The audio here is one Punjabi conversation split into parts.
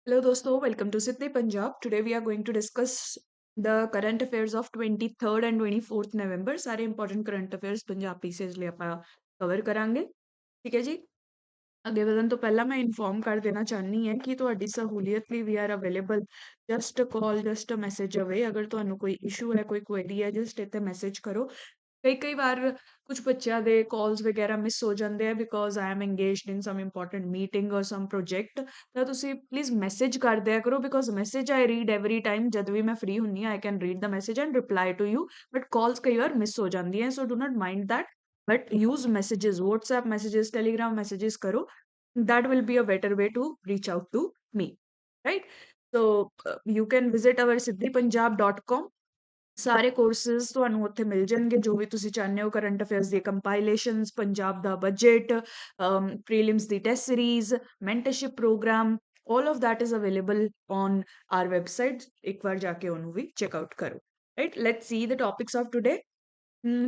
Hello दोस्तों, welcome to Sydney, Punjab. Today we are going to discuss the current affairs of 23rd and 24th November. सारे important current affairs Punjab PCS ਲਈ ਆਪਾਂ ਕਵਰ ਕਰਾਂਗੇ। ਠੀਕ ਹੈ ਜੀ। ਅੱਗੇ ਵਧਣ ਤੋਂ ਪਹਿਲਾਂ ਮੈਂ ਇਨਫੋਰਮ ਕਰ ਦੇਣਾ ਚਾਹਨੀ ਹੈ ਕਿ ਤੁਹਾਡੀ ਸਹੂਲੀਅਤ ਲਈ we are available just call just a message away ਅਗਰ ਤੁਹਾਨੂੰ ਕੋਈ ਇਸ਼ੂ ਹੈ ਕੋਈ ਕੁਐਰੀ ਹੈ ਜਸਟ ਇੱਥੇ ਮੈਸੇਜ ਕਰੋ ਕਈ ਵਾਰ ਕੁਝ ਬੱਚਿਆਂ ਦੇ ਕਾਲਸ ਵਗੈਰਾ ਮਿਸ ਹੋ ਜਾਂਦੇ ਆ because I am engaged in some important meeting or some project ਤਾਂ ਤੁਸੀਂ ਪਲੀਜ਼ ਮੈਸੇਜ ਕਰ ਦਿਆ ਕਰੋ because message I read every time ਜਦ ਵੀ ਮੈਂ ਫ੍ਰੀ ਹੁੰਨੀ ਆ I can read the message and reply to you but calls ਕਈ ਵਾਰ ਮਿਸ ਹੋ ਜਾਂਦੀਆਂ so do not mind that but use messages whatsapp messages telegram messages karo that will be a better way to reach out to me right so you can visit our siddhipunjab.com ਸਾਰੇ ਕੋਰਸਸ ਤੁਹਾਨੂੰ ਉੱਥੇ ਮਿਲ ਜਾਣਗੇ ਜੋ ਵੀ ਤੁਸੀਂ ਚਾਹੁੰਦੇ ਹੋ ਕਰੰਟ ਅਫੇਅਰਸ ਦੀ ਕੰਪਾਈਲੇਸ਼ਨਸ ਪੰਜਾਬ ਦਾ ਬਜਟ ਪ੍ਰੀਲਿਮਸ ਦੀ test series mentorship programme all of that is available on our website ਇੱਕ ਵਾਰ ਜਾ ਕੇ ਉਹਨੂੰ ਵੀ ਚੈੱਕ ਆਊਟ ਕਰੋ right let's see the topics of today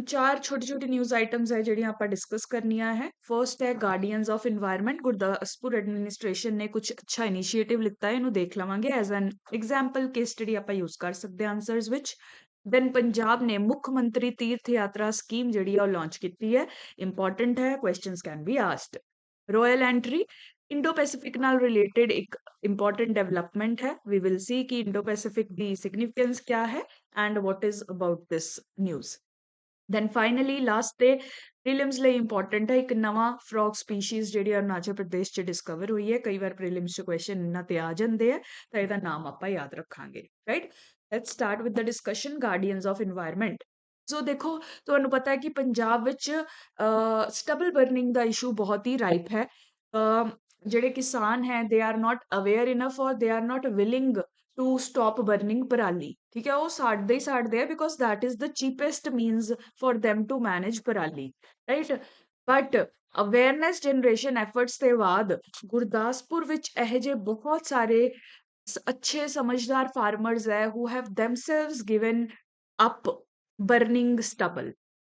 ਚਾਰ ਛੋਟੀ ਛੋਟੀ ਨਿਊਜ਼ ਆਈਟਮਸ ਹੈ ਜਿਹੜੀਆਂ ਆਪਾਂ ਡਿਸਕਸ ਕਰਨੀਆਂ ਹੈ ਫਰਸਟ ਹੈ guardians of environment Gurdaspur administration ਨੇ ਕੁਝ ਅੱਛਾ ਇਨੀਸ਼ੀਏਟਿਵ ਲਿੱਤਾ ਹੈ ਇਹਨੂੰ ਦੇਖ ਲਵਾਂਗੇ as an example case study ਆਪਾਂ ਯੂਜ਼ ਕਰ ਸਕਦੇ ਹਾਂ ਆਨਸਰਸ ਵਿੱਚ ਦੈਨ ਪੰਜਾਬ ਨੇ ਮੁੱਖ ਮੰਤਰੀ ਤੀਰਥ ਯਾਤਰਾ ਸਕੀਮ ਜਿਹੜੀ ਆ ਉਹ ਲਾਂਚ ਕੀਤੀ ਹੈ ਇੰਪੋਰਟੈਂਟ ਹੈ questions can be asked royal entry Indo Pacific ਨਾਲ ਰਿਲੇਟਡ ਇੱਕ ਇੰਪੋਰਟੈਂਟ ਡਿਵੈਲਪਮੈਂਟ ਹੈ ਵੀ ਵਿਲ ਸੀ ਕਿ ਇੰਡੋ ਪੈਸੀਫਿਕ ਦੀ ਸਿਗਨੀਫੀਕੈਂਸ ਕਿਆ ਹੈ and what is about this news then finally last ਤੇ ਪ੍ਰੀਲਿਮਸ ਲਈ ਇੰਪੋਰਟੈਂਟ ਹੈ ਇੱਕ ਨਵਾਂ ਫਰੌਗ ਸਪੀਸ਼ੀਜ਼ ਜਿਹੜੀ ਅਰੁਣਾਚਲ ਪ੍ਰਦੇਸ਼ 'ਚ ਡਿਸਕਵਰ ਹੋਈ ਹੈ ਕਈ ਵਾਰ ਪ੍ਰੀਲਿਮਸ 'ਚ ਕੁਐਸਚਨ ਇਹਨਾਂ ਤੇ ਆ ਜਾਂਦੇ ਆ ਤਾਂ ਇਹਦਾ ਨਾਮ ਆਪਾਂ ਯਾਦ ਰੱਖਾਂਗੇ right let's start with the discussion guardians of environment so ਦੇਖੋ ਤੁਹਾਨੂੰ ਪਤਾ ਹੈ ਕਿ ਪੰਜਾਬ ਵਿੱਚ ਸਟਬਲ ਬਰਨਿੰਗ ਦਾ ਇਸ਼ੂ ਬਹੁਤ ਹੀ ਰਾਈਪ ਹੈ ਜਿਹੜੇ ਕਿਸਾਨ ਹੈ ਦੇ ਆਰ ਨਾਟ ਅਵੇਅਰ ਇਨਫ ਔਰ they are not willing to stop burning ਪਰਾਲੀ ਠੀਕ ਹੈ ਉਹ ਸਾੜਦੇ ਹੀ ਸਾੜਦੇ ਆ because that is the cheapest means for them to manage ਪਰਾਲੀ right but awareness generation efforts ਦੇ ਬਾਅਦ ਗੁਰਦਾਸਪੁਰ ਵਿੱਚ ਇਹ ਜਿਹੇ ਬਹੁਤ ਸਾਰੇ ਅੱਛੇ ਸਮਝਦਾਰ ਫਾਰਮਰਸ ਹੈ who have themselves given up burning stubble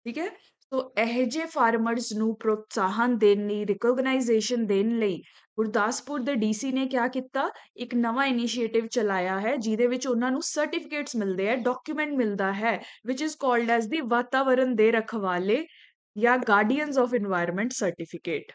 ਠੀਕ ਹੈ ਸੋ ਇਹ ਜਿਹੇ ਫਾਰਮਰਸ ਨੂੰ ਪ੍ਰੋਤਸਾਹਨ ਦੇਣ ਲਈ ਰਿਕੋਗਨਾਈਜੇਸ਼ਨ ਦੇਣ ਲਈ ਗੁਰਦਾਸਪੁਰ ਦੇ ਡੀਸੀ ਨੇ ਕਿਆ ਕੀਤਾ ਇੱਕ ਨਵਾਂ ਇਨੀਸ਼ੀਏਟਿਵ ਚਲਾਇਆ ਹੈ ਜਿਹਦੇ ਵਿੱਚ ਉਹਨਾਂ ਨੂੰ ਸਰਟੀਫਿਕੇਟਸ ਮਿਲਦੇ ਆ ਡਾਕੂਮੈਂਟ ਮਿਲਦਾ ਹੈ ਵਿਚ ਇਜ਼ ਕਾਲਡ ਐਜ਼ ਦੀ ਵਾਤਾਵਰਣ ਦੇ ਰਖਵਾਲੇ ਜਾਂ guardians of environment certificate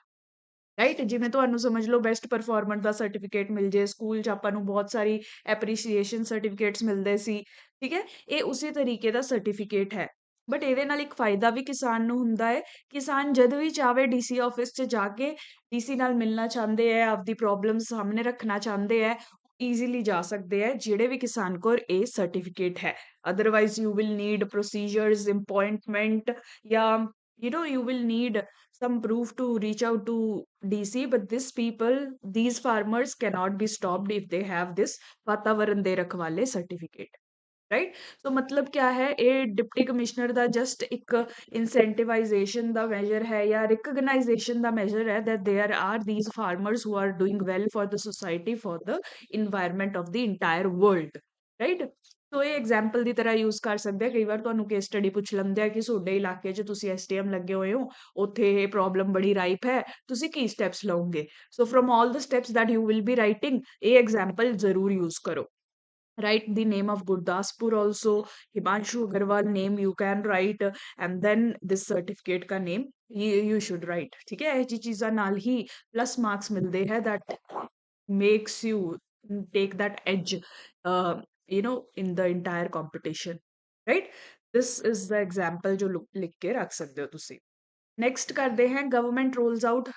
right ਜਿਵੇਂ ਤੁਹਾਨੂੰ ਸਮਝ ਲਓ ਬੈਸਟ ਪਰਫਾਰਮਰ ਦਾ ਸਰਟੀਫਿਕੇਟ ਮਿਲ ਜੇ ਸਕੂਲ 'ਚ ਆਪਾਂ ਨੂੰ ਬਹੁਤ ਸਾਰੀ ਐਪਰੀਸ਼ੀਏਸ਼ਨ ਸਰਟੀਫਿਕੇਟਸ ਮਿਲਦੇ ਸੀ ਠੀਕ ਹੈ ਇਹ ਉਸੇ ਤਰੀਕੇ ਦਾ ਸਰਟੀਫਿਕੇਟ ਹੈ ਬਟ ਇਹਦੇ ਨਾਲ ਇੱਕ ਫਾਇਦਾ ਵੀ ਕਿਸਾਨ ਨੂੰ ਹੁੰਦਾ ਹੈ ਕਿਸਾਨ ਜਦ ਵੀ ਚਾਹੇ ਡੀਸੀ ਆਫਿਸ 'ਚ ਜਾ ਕੇ ਡੀਸੀ ਨਾਲ ਮਿਲਣਾ ਚਾਹੁੰਦੇ ਹੈ ਆਪਦੀ ਪ੍ਰੋਬਲਮ ਸਾਹਮਣੇ ਰੱਖਣਾ ਚਾਹੁੰਦੇ ਹੈ ਈਜ਼ੀਲੀ ਜਾ ਸਕਦੇ ਹੈ ਜਿਹੜੇ ਵੀ ਕਿਸਾਨ ਕੋਲ ਇਹ ਸਰਟੀਫਿਕੇਟ ਹੈ otherwise you will need procedures appointment ਜਾਂ you will need some proof to reach out to DC but these farmers cannot be stopped if they have this ਵਾਤਾਵਰਣ ਦੇ ਰਖਵਾਲੇ ਸਰਟੀਫਿਕੇਟ ਰਾਈਟ ਸੋ ਮਤਲਬ ਕਿਆ ਹੈ ਇਹ ਡਿਪਟੀ ਕਮਿਸ਼ਨਰ ਦਾ ਜਸਟ ਇੱਕ ਇਨਸੈਂਟੀਵਾਈਜੇਸ਼ਨ ਦਾ ਮੈਜਰ ਹੈ ਜਾਂ ਰਿਕਗਨਾਈਜੇਸ਼ਨ ਦਾ ਮੈਜਰ ਹੈ that there are these farmers who are doing well for the society for the environment of the entire world right ਸੋ ਇਹ ਐਗਜ਼ਾਮਪਲ ਦੀ ਤਰ੍ਹਾਂ ਯੂਜ਼ ਕਰ ਸਕਦੇ ਆ ਕਈ ਵਾਰ ਤੁਹਾਨੂੰ ਕੇਸ ਸਟੱਡੀ ਪੁੱਛ ਲੈਂਦੇ ਆ ਕਿ ਤੁਹਾਡੇ ਇਲਾਕੇ 'ਚ ਤੁਸੀਂ ਐਸਟੀਐਮ ਲੱਗੇ ਹੋਏ ਹੋ ਉੱਥੇ ਇਹ ਪ੍ਰੋਬਲਮ ਬੜੀ ਰਾਈਪ ਹੈ ਤੁਸੀਂ ਕੀ ਸਟੈਪਸ ਲਓਗੇ so from all the steps that you will be writing ਇਹ ਐਗਜ਼ਾਮਪਲ ਜ਼ਰੂਰ ਯੂਜ਼ ਕਰੋ write the name of Gurdaspur also Himanshu Agarwal name you can write and then this certificate ka name you should write ठीक है ਇਹ ਚੀਜ਼ਾਂ ਨਾਲ ਹੀ plus marks ਮਿਲਦੇ ਹੈ that makes you take that edge in the entire competition right this is the example ਜੋ ਲਿਖ ਕੇ ਰੱਖ ਸਕਦੇ ਹੋ ਤੁਸੀਂ next ਕਰਦੇ ਹਾਂ government rolls out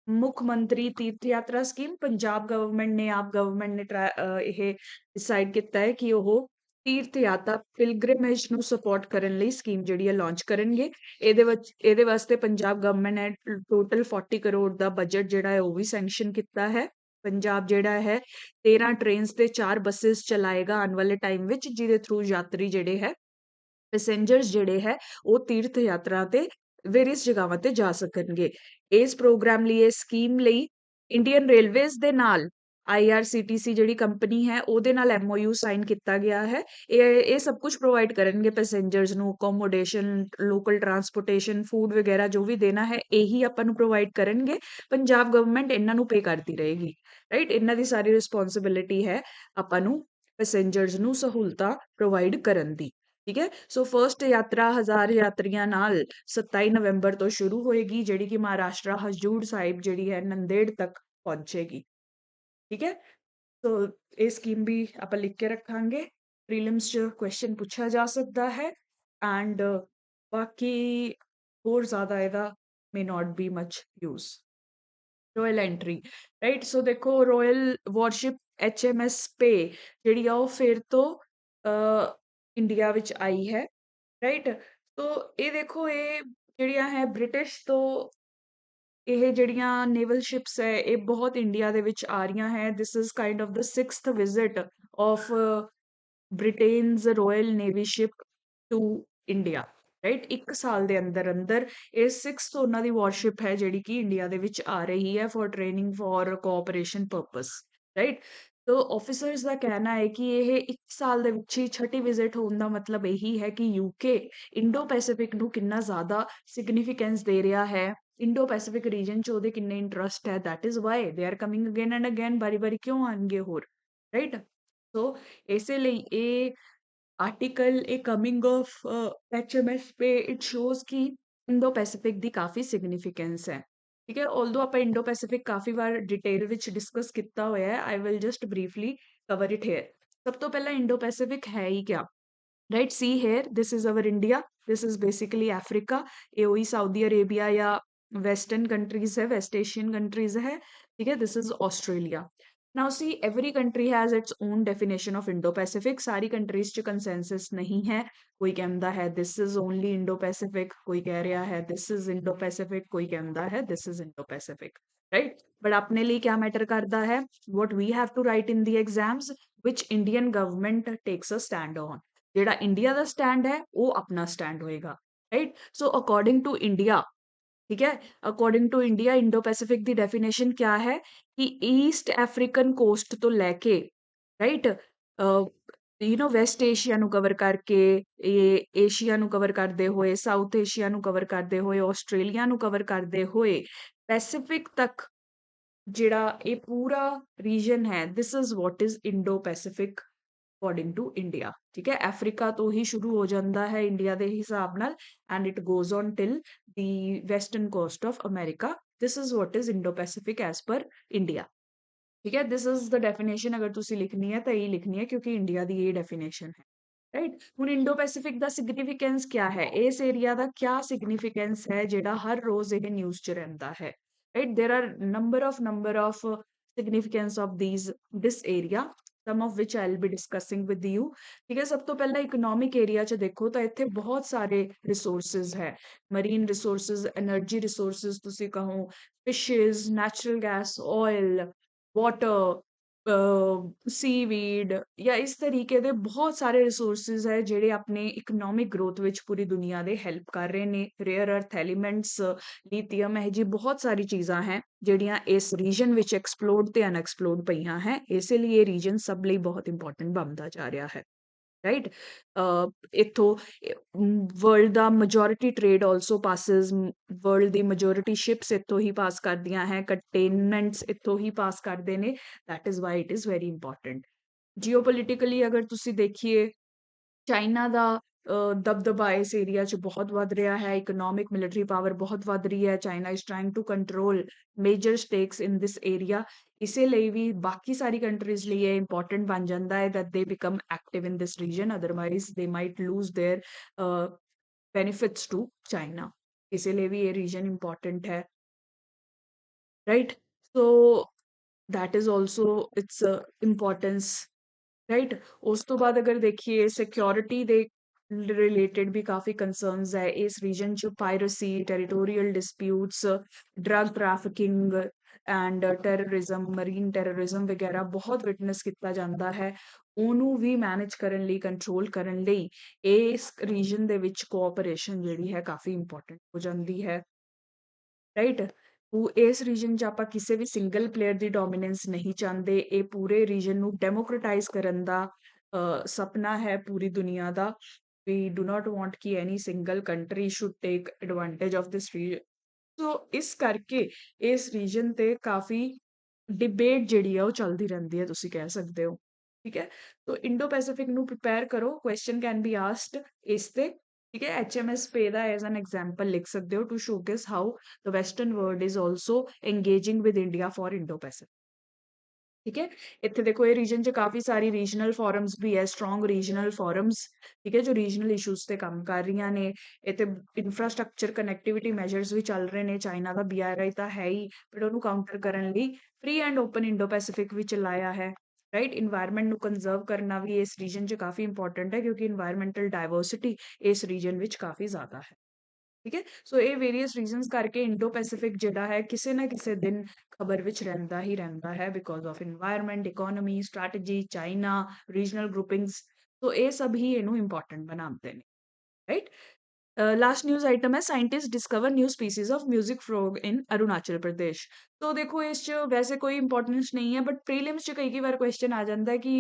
ਮੁੱਖ ਮੰਤਰੀ ਤੀਰਥ ਯਾਤਰਾ ਸਕੀਮ ਪੰਜਾਬ ਗਵਰਨਮੈਂਟ ਨੇ ਆਪ ਗਵਰਨਮੈਂਟ ਨੇ ਇਹ ਡਿਸਾਈਡ ਕੀਤਾ ਹੈ ਕਿ ਉਹ ਤੀਰਥ ਯਾਤਰਾ ਪਿਲਗ੍ਰਿਮੇਜ ਨੂੰ ਸਪੋਰਟ ਕਰਨ ਲਈ ਸਕੀਮ ਜਿਹੜੀ ਹੈ ਲਾਂਚ ਕਰਨਗੇ ਇਹਦੇ ਵਾਸਤੇ ਪੰਜਾਬ ਗਵਰਨਮੈਂਟ ਨੇ ਟੋਟਲ 40 ਕਰੋੜ ਦਾ ਬਜਟ ਜਿਹੜਾ ਹੈ ਉਹ ਵੀ ਸੈਂਕਸ਼ਨ ਕੀਤਾ ਹੈ ਪੰਜਾਬ ਜਿਹੜਾ ਹੈ 13 ਟ੍ਰੇਨਸ ਤੇ 4 ਬੱਸਸ ਚਲਾਏਗਾ ਆਉਣ ਵਾਲੇ ਟਾਈਮ ਵਿੱਚ ਜਿਹਦੇ ਥਰੂ ਯਾਤਰੀ ਜਿਹੜੇ ਹੈ ਪੈਸੇਂਜਰਸ ਜਿਹੜੇ ਹੈ ਉਹ ਤੀਰਥ ਯਾਤਰਾ ਤੇ ਵੇਰੀਅਸ ਜਗ੍ਹਾਵਾਂ ਤੇ ਜਾ ਸਕਣਗੇ ਇਸ ਪ੍ਰੋਗਰਾਮ ਲਈ ਇਹ ਸਕੀਮ ਲਈ ਇੰਡੀਅਨ ਰੇਲਵੇਜ਼ ਦੇ ਨਾਲ IRCTC ਜਿਹੜੀ ਕੰਪਨੀ ਹੈ ਉਹਦੇ ਨਾਲ MOU ਸਾਈਨ ਕੀਤਾ ਗਿਆ ਹੈ। ਇਹ ਸਭ ਕੁਝ ਪ੍ਰੋਵਾਈਡ ਕਰਨਗੇ ਪੈਸੇਂਜਰਸ ਨੂੰ, ਅਕੋਮੋਡੇਸ਼ਨ, ਲੋਕਲ ਟਰਾਂਸਪੋਰਟੇਸ਼ਨ, ਫੂਡ ਵਗੈਰਾ ਜੋ ਵੀ ਦੇਣਾ ਹੈ ਇਹੀ ਆਪਾਂ ਨੂੰ ਪ੍ਰੋਵਾਈਡ ਕਰਨਗੇ। ਪੰਜਾਬ ਗਵਰਨਮੈਂਟ ਇਹਨਾਂ ਨੂੰ ਪੇ ਕਰਦੀ ਰਹੇਗੀ, ਰਾਈਟ। ਇਹਨਾਂ ਦੀ ਸਾਰੀ ਰਿਸਪੌਂਸਿਬਿਲਿਟੀ ਹੈ ਆਪਾਂ ਨੂੰ ਪੈਸੇਂਜਰਸ ਨੂੰ ਸਹੂਲਤਾਂ ਪ੍ਰੋਵਾਈਡ ਕਰਨ ਦੀ, ਠੀਕ ਹੈ। ਸੋ ਫਰਸਟ ਯਾਤਰਾ 1000 ਯਾਤਰੀਆਂ ਨਾਲ 27 ਨਵੰਬਰ ਤੋਂ ਸ਼ੁਰੂ ਹੋਏਗੀ, ਜਿਹੜੀ ਕਿ ਮਹਾਰਾਸ਼ਟਰ ਹਜ਼ੂਰ ਸਾਹਿਬ ਜਿਹੜੀ ਹੈ ਨੰਦੇੜ ਤੱਕ ਪਹੁੰਚੇਗੀ, ਠੀਕ ਹੈ। ਸੋ ਇਹ ਸਕੀਮ ਵੀ ਆਪਾਂ ਲਿਖ ਕੇ ਰੱਖਾਂਗੇ, ਪ੍ਰੀਲਿਮਸ 'ਚ ਕੁਐਸਚਨ ਪੁੱਛਿਆ ਜਾ ਸਕਦਾ ਹੈ। ਐਂਡ ਬਾਕੀ ਹੋਰ ਜ਼ਿਆਦਾ ਇਹਦਾ may not be much use। Royal entry, right. So ਦੇਖੋ ਰੋਇਲ ਵਾਰਸ਼ਿਪ HMS ਪੇ ਜਿਹੜੀ ਆ ਉਹ ਫਿਰ ਤੋਂ ਇੰਡੀਆ ਵਿੱਚ ਆਈ ਹੈ, ਰਾਈਟ। ਸੋ ਇਹ ਦੇਖੋ ਇਹ ਜਿਹੜੀਆਂ ਹੈ ਬ੍ਰਿਟਿਸ਼ ਤੋਂ ਇਹ ਜਿਹੜੀਆਂ ਨੇਵਲ ਸ਼ਿਪਸ ਹੈ ਇਹ ਬਹੁਤ ਇੰਡੀਆ ਦੇ ਵਿੱਚ ਆ ਰਹੀਆਂ ਹੈ। This is kind of the 6th visit of Britain's royal navy ship to India, right. 1 ਸਾਲ ਦੇ ਅੰਦਰ ਅੰਦਰ ਇਹ 6th ਉਹਨਾਂ ਦੀ ਵਾਰਸ਼ਿਪ ਹੈ ਜਿਹੜੀ ਕਿ ਇੰਡੀਆ ਦੇ ਵਿੱਚ ਆ ਰਹੀ ਹੈ for training for cooperation purpose, right. ਤੋ ਆਫਿਸਰਸ ਦਾ ਕਹਿਣਾ ਹੈ ਕਿ ਇਹ 1 ਸਾਲ ਦੇ ਵਿੱਚ ਹੀ ਛठी ਵਿਜ਼ਿਟ ਹੋਣ ਦਾ ਮਤਲਬ ਇਹੀ ਹੈ ਕਿ UK ਇੰਡੋ ਪੈਸੀਫਿਕ ਨੂੰ ਕਿੰਨਾ ਜ਼ਿਆਦਾ ਸਿਗਨੀਫੀਕੈਂਸ ਦੇ ਰਿਹਾ ਹੈ, ਇੰਡੋ ਪੈਸੀਫਿਕ ਰੀਜਨ 'ਚ ਉਹਦੇ ਕਿੰਨੇ ਇੰਟਰਸਟ ਹੈ। That is why they are coming again and again, ਬਾਰੀ ਕਿਉਂ ਆਉਣਗੇ ਹੋਰ, ਰਾਈਟ। ਸੋ ਇਸੇ ਲਈ ਇਹ ਆਰਟੀਕਲ ਇਹ ਕਮਿੰਗ ਆਫ HMS ਪੇ ਇਟ ਸ਼ੋਜ਼ ਕਿ ਇੰਡੋ ਪੈਸੀਫਿਕ ਦੀ ਕਾਫੀ ਸਿਗਨੀਫੀਕੈਂਸ ਹੈ, ਠੀਕ ਹੈ। ਆਲਦੋ ਆਪਾਂ ਇੰਡੋ ਪੈਸੀਫਿਕ ਕਾਫੀ ਵਾਰ ਡਿਟੇਲ ਵਿੱਚ ਡਿਸਕਸ ਕੀਤਾ ਹੋਇਆ ਹੈ, I will just briefly cover it here. ਸਭ ਤੋਂ ਪਹਿਲਾਂ ਇੰਡੋ ਪੈਸੀਫਿਕ ਹੈ ਹੀ ਕਿਆ, right. See here this is our India, this is basically Africa, ਇਹ ਉਹੀ ਸਾਊਦੀ ਅਰੇਬੀਆ ਜਾਂ ਵੈਸਟਰਨ ਕੰਟਰੀਜ਼ ਹੈ, ਵੈਸਟ ਏਸ਼ੀਅਨ ਕੰਟਰੀਜ਼ ਹੈ, ਠੀਕ ਹੈ। This is Australia. Now see every country has its own definition of Indo Pacific, सारी कंट्रीज च कंसेंसस नहीं है। कोई कहता है this is only Indo Pacific, कोई कह रहा है दिस इज इंडो पैसिफिक, कोई कहता है this is Indo Pacific, right. But अपने लिए क्या मैटर करता है, what we have to write in the exams, which Indian government takes a stand on. ਜਿਹੜਾ ਇੰਡੀਆ ਦਾ ਸਟੈਂਡ ਹੈ ਉਹ ਆਪਣਾ ਸਟੈਂਡ ਹੋਏਗਾ, right. So according to India, ठीक है, according to India Indo Pacific की डेफिनेशन क्या है कि ईस्ट अफ्रीकन कोस्ट तो लैके, right, you know west Asia ਨੂੰ ਕਵਰ ਕਰਕੇ, ਇਹ ਏਸ਼ੀਆ ਨੂੰ ਕਵਰ ਕਰਦੇ ਹੋਏ, ਸਾਊਥ ਏਸ਼ੀਆ ਨੂੰ ਕਵਰ ਕਰਦੇ ਹੋਏ, ਆਸਟ੍ਰੇਲੀਆ ਨੂੰ ਕਵਰ ਕਰਦੇ ਹੋਏ, ਪੈਸੀਫਿਕ ਤੱਕ ਜਿਹੜਾ ਇਹ ਪੂਰਾ ਰੀਜਨ ਹੈ, this is what is Indo Pacific according to India, ਠੀਕ ਹੈ। ਅਫਰੀਕਾ ਤੋਂ ਹੀ ਸ਼ੁਰੂ ਹੋ ਜਾਂਦਾ ਹੈ ਇੰਡੀਆ ਦੇ ਹਿਸਾਬ ਨਾਲ and it goes on till the western coast of America. This is what is Indo Pacific as per India, ਠੀਕ ਹੈ। ਦਿਸ ਇਜ਼ ਦ ਡੈਫੀਨੇਸ਼ਨ ਅਗਰ ਤੁਸੀਂ ਲਿਖਣੀ ਹੈ ਤਾਂ ਇਹ ਲਿਖਣੀ ਹੈ ਕਿਉਂਕਿ ਇੰਡੀਆ ਦੀ ਇਹ ਡੈਫੀਨੇਸ਼ਨ ਹੈ, ਰਾਈਟ। ਹੁਣ ਇੰਡੋ ਪੈਸੀਫਿਕ ਦਾ ਸਿਗਨੀਫੀਕੈਂਸ ਕਿਆ ਹੈ, ਇਸ ਏਰੀਆ ਦਾ ਕਿਆ ਸਿਗਨੀਫੀਕੈਂਸ ਹੈ ਜਿਹੜਾ ਹਰ ਰੋਜ਼ ਇਹ ਨਿਊਜ਼ 'ਚ ਰਹਿੰਦਾ ਹੈ, ਰਾਈਟ। ਦੇਰ R number of significance of this area, some of which I'll be discussing with you, ठीक है। सब तो पहला इकोनॉमिक एरिया च देखो तो इत्थे बहुत सारे रिसोर्सेज है, मरीन रिसोर्सेज, एनर्जी रिसोर्सेज, तुसी कहो fishes, natural gas, oil, water, seaweed या इस तरीके ਦੇ ਬਹੁਤ ਸਾਰੇ ਰਿਸੋਰਸਿਸ ਹੈ ਜਿਹੜੇ ਆਪਣੇ ਇਕਨੋਮਿਕ ਗਰੋਥ ਵਿੱਚ ਪੂਰੀ ਦੁਨੀਆ ਦੇ ਹੈਲਪ ਕਰ ਰਹੇ ਨੇ। ਰੇਅਰ ਅਰਥ ਐਲੀਮੈਂਟਸ, ਲੀਥੀਅਮ ਹੈ ਜੀ, ਬਹੁਤ ਸਾਰੀ ਚੀਜ਼ਾਂ ਹੈ ਜਿਹੜੀਆਂ ਇਸ ਰੀਜਨ ਵਿੱਚ ਐਕਸਪਲੋਰਡ ਤੇ ਅਨਐਕਸਪਲੋਰਡ ਪਈਆਂ ਹੈ, ਇਸੇ ਲਈ ਇਹ ਰੀਜਨ ਸਭ ਲਈ ਬਹੁਤ ਇੰਪੋਰਟੈਂਟ ਬਣਦਾ ਜਾ ਰਿਹਾ ਹੈ, ਰਾਈਟ। ਇੱਥੋਂ ਵਰਲਡ ਦਾ majority trade also passes, world ਦੀ ਮੈਜੋਰਿਟੀ ਸ਼ਿਪਸ ਇੱਥੋਂ ਹੀ ਪਾਸ ਕਰਦੀਆਂ ਹੈ, ਕੰਟੇਨਮੈਂਟਸ ਇੱਥੋਂ ਹੀ ਪਾਸ ਕਰਦੇ ਨੇ, that is why it is very important। ਜਿਓਪੋਲਿਟਿਕਲੀ ਅਗਰ ਤੁਸੀਂ ਦੇਖੀਏ ਚਾਈਨਾ ਦਾ ਦਬਦਬਾ ਇਸ ਏਰੀਆ 'ਚ ਬਹੁਤ ਵੱਧ ਰਿਹਾ ਹੈ, ਇਕਨੋਮਿਕ ਮਿਲਟਰੀ ਪਾਵਰ ਬਹੁਤ ਵੱਧ ਰਹੀ ਹੈ। China is trying to control major stakes in this area, ਇਸੇ ਲਈ ਵੀ ਬਾਕੀ ਸਾਰੀ ਕੰਟਰੀਜ਼ ਲਈ ਇਹ ਇੰਪੋਰਟੈਂਟ ਬਣ ਜਾਂਦਾ ਹੈ that they become active in this region, otherwise they might lose their benefits to China, ਇਸੇ ਲਈ ਵੀ ਇਹ ਰੀਜਨ ਇੰਪੋਰਟੈਂਟ ਹੈ, right. So that is also its importance, right. ਉਸ ਤੋਂ ਬਾਅਦ ਅਗਰ ਦੇਖੀਏ ਸਿਕਿਉਰਿਟੀ ਦੇ ਰਿਲੇਟਡ ਵੀ ਕਾਫੀ ਕੰਸਰਨਸ ਹੈ ਇਸ ਰੀਜਨ 'ਚ। Piracy, territorial disputes, drug trafficking and terrorism, marine terrorism ਵਗੈਰਾ ਬਹੁਤ ਵਿਟਨੈਸ ਕੀਤਾ ਜਾਂਦਾ ਹੈ। ਉਹਨੂੰ ਵੀ ਮੈਨੇਜ ਕਰਨ ਲਈ, ਕੰਟਰੋਲ ਕਰਨ ਲਈ ਇਸ ਰੀਜਨ ਦੇ ਵਿੱਚ ਕੋਆਪਰੇਸ਼ਨ ਜਿਹੜੀ ਹੈ ਕਾਫੀ ਇੰਪੋਰਟੈਂਟ ਹੋ ਜਾਂਦੀ ਹੈ, ਰਾਈਟ। ਉਹ ਇਸ ਰੀਜਨ 'ਚ ਆਪਾਂ ਕਿਸੇ ਵੀ ਸਿੰਗਲ ਪਲੇਅਰ ਦੀ ਡੋਮੀਨੈਂਸ ਨਹੀਂ ਚਾਹੁੰਦੇ। ਇਹ ਪੂਰੇ ਰੀਜਨ ਨੂੰ ਡੈਮੋਕ੍ਰੇਟਾਈਜ਼ ਕਰਨ ਦਾ ਸੁਪਨਾ ਹੈ ਪੂਰੀ ਦੁਨੀਆ ਦਾ। ਵੀ ਡੂ ਨਾਟ ਵਾਂਟ ਕਿ any single country should take advantage of this region. So ਇਸ ਕਰਕੇ ਇਸ ਰੀਜਨ ਤੇ ਕਾਫੀ ਡਿਬੇਟ ਜਿਹੜੀ ਆ ਉਹ ਚੱਲਦੀ ਰਹਿੰਦੀ ਹੈ, ਤੁਸੀਂ ਕਹਿ ਸਕਦੇ ਹੋ। ਠੀਕ ਹੈ, ਸੋ ਇੰਡੋ ਪੈਸੀਫਿਕ ਨੂੰ ਪ੍ਰਿਪੇਅਰ ਕਰੋ, ਕੁਐਸਚਨ ਕੈਨ ਬੀ ਆਸਕਡ ਇਸ ਤੇ। ਠੀਕ ਹੈ, HMS ਪੇ ਦਾ ਐਜ਼ ਐਨ ਐਗਜ਼ਾਮਪਲ ਲਿਖ ਸਕਦੇ ਹੋ to showcase how the western world is also engaging with India for Indo-Pacific। ਠੀਕ ਹੈ, ਇੱਥੇ ਦੇਖੋ ਇਹ ਰੀਜਨ 'ਚ ਕਾਫੀ ਸਾਰੀ ਰੀਜਨਲ ਫੋਰਮਸ ਵੀ ਹੈ, ਸਟਰੋਂਗ ਰੀਜਨਲ ਫੋਰਮਸ। ਠੀਕ ਹੈ, ਜੋ ਰੀਜਨਲ ਇਸ਼ੂਜ਼ ਤੇ ਕੰਮ ਕਰ ਰਹੀਆਂ ਨੇ। ਇੱਥੇ ਇਨਫਰਾਸਟ੍ਰਕਚਰ ਕਨੈਕਟੀਵਿਟੀ ਮੈਜਰਸ ਵੀ ਚੱਲ ਰਹੇ ਨੇ। ਚਾਈਨਾ ਦਾ BRI ਤਾਂ ਹੈ ਹੀ, ਬਟ ਉਹਨੂੰ ਕਾਊਂਟਰ ਕਰਨ ਲਈ free and open Indo Pacific ਵੀ ਚਲਾਇਆ ਹੈ। ਰਾਈਟ, ਇਨਵਾਇਰਨਮੈਂਟ ਨੂੰ ਕੰਜ਼ਰਵ ਕਰਨਾ ਵੀ ਇਸ ਰੀਜਨ 'ਚ ਕਾਫੀ ਇੰਪੋਰਟੈਂਟ ਹੈ, ਕਿਉਂਕਿ ਇਨਵਾਇਰਨਮੈਂਟਲ ਡਾਇਵਰਸਿਟੀ ਇਸ ਰੀਜਨ ਵਿੱਚ ਕਾਫੀ ਜ਼ਿਆਦਾ ਹੈ। ਠੀਕ ਹੈ, ਸੋ ਇਹ ਵੇਰੀਅਸ ਰੀਜ਼ਨਸ ਕਰਕੇ ਇੰਡੋ ਪੈਸੀਫਿਕ ਜਿਹੜਾ ਹੈ ਕਿਸੇ ਨਾ ਕਿਸੇ ਦਿਨ ਖਬਰ ਵਿੱਚ ਰਹਿੰਦਾ ਹੀ ਰਹਿੰਦਾ ਹੈ, because of environment, economy, strategy, China, regional groupings. So ਇਹ ਸਭ ਹੀ ਇਹਨੂੰ ਇੰਪੋਰਟੈਂਟ ਬਣਾਉਂਦੇ ਨੇ। ਰਾਈਟ, ਲਾਸਟ ਨਿਊਜ਼ ਆਈਟਮ ਹੈ, scientist discover new species of music frog in Arunachal Pradesh. तो देखो इस च वैसे कोई इंपॉर्टेंस नहीं है, बट प्रीलिम्स च कई बार क्वेश्चन आ जाता है कि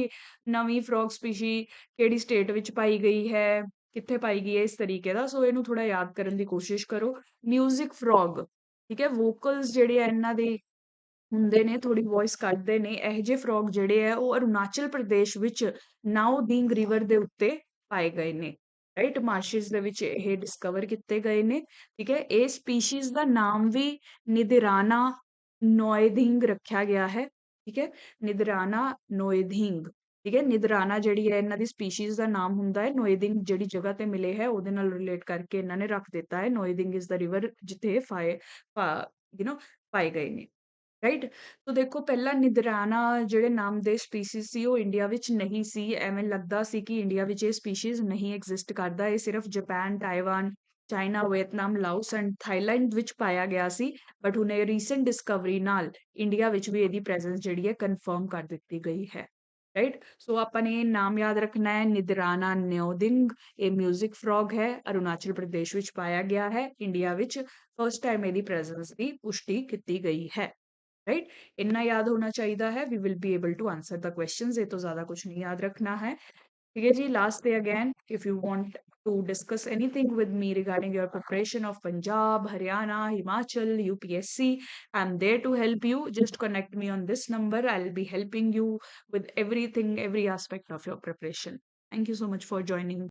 नवीं फ्रॉग स्पीशी ਕਿਹੜੀ ਸਟੇਟ ਵਿੱਚ ਪਾਈ ਗਈ ਹੈ, ਕਿੱਥੇ ਪਾਈ ਗਈ ਹੈ, ਇਸ ਤਰੀਕੇ ਦਾ। ਸੋ ਇਹਨੂੰ ਥੋੜਾ ਯਾਦ ਕਰਨ ਦੀ ਕੋਸ਼ਿਸ਼ ਕਰੋ। ਮਿਊਜ਼ਿਕ ਫਰੋਗ, ਠੀਕ ਹੈ, ਵੋਕਲਸ ਜਿਹੜੇ ਆ ਇਹਨਾਂ ਦੇ ਹੁੰਦੇ ਨੇ, ਥੋੜੀ ਵੌਇਸ ਕੱਢਦੇ ਨੇ। ਇਹੋ ਜਿਹੇ ਫਰੋਗ ਜਿਹੜੇ ਆ ਉਹ ਅਰੁਣਾਚਲ ਪ੍ਰਦੇਸ਼ ਵਿੱਚ ਨਾਉਦੀਂਗ ਰਿਵਰ ਦੇ ਉੱਤੇ ਪਾਏ ਗਏ ਨੇ। ਰਾਈਟ, ਮਾਰਸ਼ਿਸ ਦੇ ਵਿੱਚ ਇਹ ਡਿਸਕਵਰ ਕੀਤੇ ਗਏ ਨੇ। ਠੀਕ ਹੈ, ਇਹ ਸਪੀਸ਼ੀਜ਼ ਦਾ ਨਾਮ ਵੀ ਨਿਦਰਾਨਾ ਨੋਇਧਿੰਗ ਰੱਖਿਆ ਗਿਆ ਹੈ। ਠੀਕ ਹੈ, ਨਿਦਰਾਨਾ ਨੋਇਧਿੰਗ। ਠੀਕ ਹੈ, ਨਿਦਰਾਨਾ ਜਿਹੜੀ ਹੈ ਇਹਨਾਂ ਦੀ ਸਪੀਸ਼ੀਜ਼ ਦਾ ਨਾਮ ਹੁੰਦਾ ਹੈ। ਨੋਇਧਿੰਗ ਜਿਹੜੀ ਜਗ੍ਹਾ ਤੇ ਮਿਲੇ ਹੈ ਉਹਦੇ ਨਾਲ ਰਿਲੇਟ ਕਰਕੇ ਇਹਨਾਂ ਨੇ ਰੱਖ ਦਿੱਤਾ ਹੈ। ਨੋਇਧਿੰਗ ਇਜ਼ ਦਾ ਰਿਵਰ ਜਿੱਥੇ ਪਾਏ ਗਏ ਨੇ। ਰਾਈਟ, ਸੋ ਦੇਖੋ ਪਹਿਲਾਂ ਨਿਦਰਾਨਾ ਜਿਹੜੇ ਨਾਮ ਦੇ ਸਪੀਸੀਜ਼ ਸੀ ਉਹ ਇੰਡੀਆ ਵਿੱਚ ਨਹੀਂ ਸੀ। ਐਵੇਂ ਲੱਗਦਾ ਸੀ ਕਿ ਇੰਡੀਆ ਵਿੱਚ ਇਹ ਸਪੀਸ਼ੀਜ਼ ਨਹੀਂ ਐਗਜ਼ਿਸਟ ਕਰਦਾ। ਇਹ ਸਿਰਫ Japan, Taiwan, China, Vietnam, Laos and Thailand ਵਿੱਚ ਪਾਇਆ ਗਿਆ ਸੀ। ਬਟ ਹੁਣ ਇਹ ਰੀਸੈਂਟ ਡਿਸਕਵਰੀ ਨਾਲ ਇੰਡੀਆ ਵਿੱਚ ਵੀ ਇਹਦੀ ਪ੍ਰੈਜ਼ੈਂਸ ਜਿਹੜੀ ਹੈ ਕਨਫਰਮ ਕਰ ਦਿੱਤੀ ਗਈ ਹੈ। ਰਾਈਟ, ਸੋ ਆਪਾਂ ਨੇ ਨਾਮ ਯਾਦ ਰੱਖਣਾ ਹੈ, ਨਿਦਰਾਨਾ ਨਿਓਦਿੰਗ। ਇਹ ਮਿਊਜ਼ਿਕ ਫਰੋਗ ਹੈ, ਅਰੁਣਾਚਲ ਪ੍ਰਦੇਸ਼ ਵਿੱਚ ਪਾਇਆ ਗਿਆ ਹੈ। ਇੰਡੀਆ ਵਿੱਚ ਫਸਟ ਟਾਈਮ ਇਹਦੀ ਪ੍ਰੈਜ਼ੈਂਸ ਦੀ ਪੁਸ਼ਟੀ ਕੀਤੀ ਗਈ ਹੈ। राइट, इतना याद होना चाहिए है। We will be able to answer the questions. ये तो ज्यादा कुछ नहीं याद रखना है। ठीक है जी, last day again, if you want to discuss anything with me regarding your preparation of Punjab, Haryana, Himachal, UPSC, I'm there to help you. Just connect me on this number. I'll be helping you with everything, every aspect of your preparation. Thank you so much for joining.